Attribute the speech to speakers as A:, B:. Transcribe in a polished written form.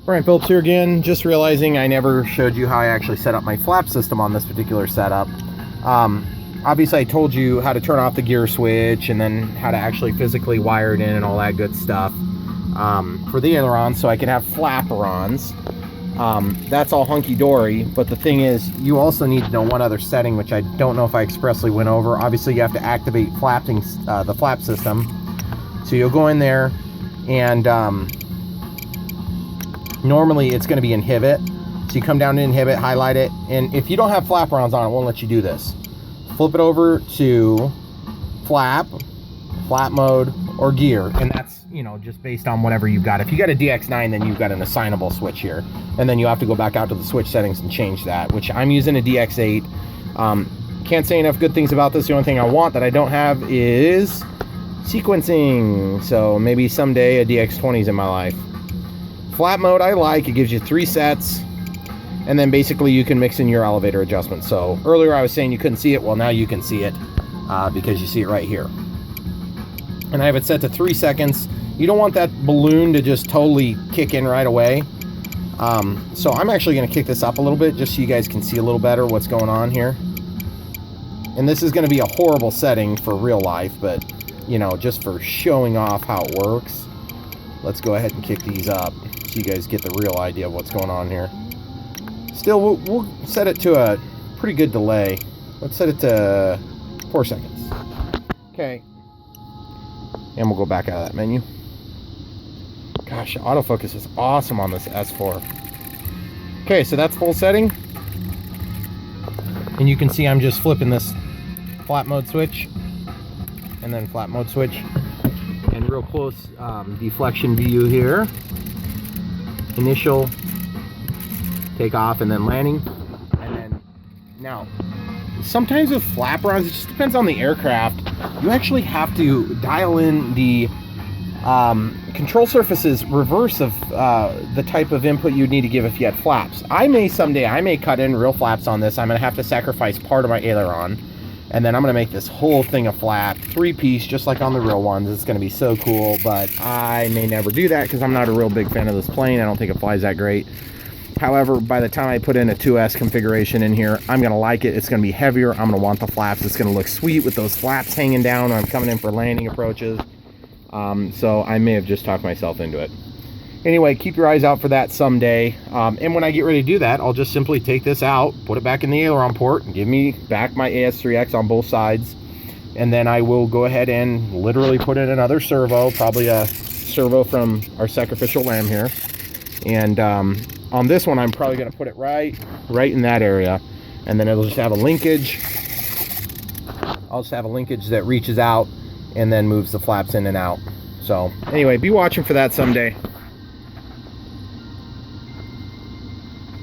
A: Brian Phillips here again, just realizing I never showed you how I actually set up my flap system on this particular setup. Obviously I told you how to turn off the gear switch and then how to actually physically wire it in and all that good stuff for the ailerons so I can have Flapperons. That's all hunky-dory, but the thing is, you also need to know one other setting, which I don't know if I expressly went over. Obviously you have to activate flapping, the flap system. So you'll go in there and normally it's going to be inhibit. So you come down to inhibit, highlight it, and if you don't have Flapperons on, it won't let you do this. Flip it over to flap mode, or gear, and that's, you know, just based on whatever you've got. If you got a DX9, then you've got an assignable switch here, and then you have to go back out to the switch settings and change that, which I'm using a DX8. Can't say enough good things about this. The only thing I want that I don't have is sequencing, so maybe someday a DX20 is in my life. Flap mode I like. It gives you 3 sets, and then basically you can mix in your elevator adjustments. So earlier I was saying you couldn't see it. Well, now you can see it because you see it right here. And I have it set to 3 seconds. You don't want that balloon to just totally kick in right away. So I'm actually going to kick this up a little bit just so you guys can see a little better what's going on here. And this is going to be a horrible setting for real life, but you know, just for showing off how it works, let's go ahead and kick these up so you guys get the real idea of what's going on here. Still, we'll set it to a pretty good delay. Let's set it to 4 seconds. Okay. And we'll go back out of that menu. Gosh, autofocus is awesome on this S4. Okay, so that's full setting. And you can see I'm just flipping this flap mode switch. And then flap mode switch. And real close deflection view here. Initial, take off, and then landing. And then now, sometimes with Flapperons, it just depends on the aircraft. You actually have to dial in the control surface's reverse of the type of input you'd need to give if you had flaps. Someday I may cut in real flaps on this. I'm going to have to sacrifice part of my aileron, and then I'm going to make this whole thing a flap, 3-piece, just like on the real ones. It's going to be so cool, but I may never do that because I'm not a real big fan of this plane. I don't think it flies that great. However, by the time I put in a 2S configuration in here, I'm going to like it. It's going to be heavier. I'm going to want the flaps. It's going to look sweet with those flaps hanging down when I'm coming in for landing approaches. So I may have just talked myself into it. Anyway, keep your eyes out for that someday. And when I get ready to do that, I'll just simply take this out, put it back in the aileron port, and give me back my AS3X on both sides. And then I will go ahead and literally put in another servo, probably a servo from our sacrificial lamb here. And on this one, I'm probably going to put it right in that area. And then it'll just have a linkage. I'll just have a linkage that reaches out and then moves the flaps in and out. So anyway, be watching for that someday.